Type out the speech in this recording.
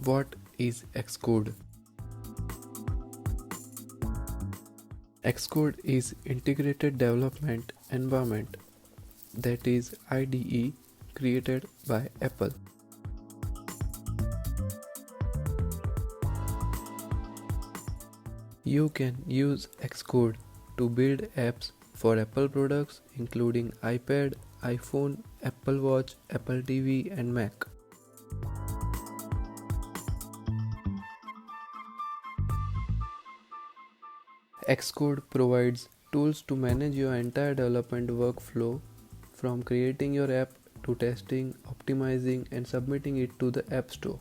What is Xcode? Xcode is integrated development environment, that is IDE, created by Apple. You can use Xcode to build apps for Apple products including iPad, iPhone, Apple Watch, Apple TV and Mac. Xcode provides tools to manage your entire development workflow, from creating your app to testing, optimizing and submitting it to the App Store.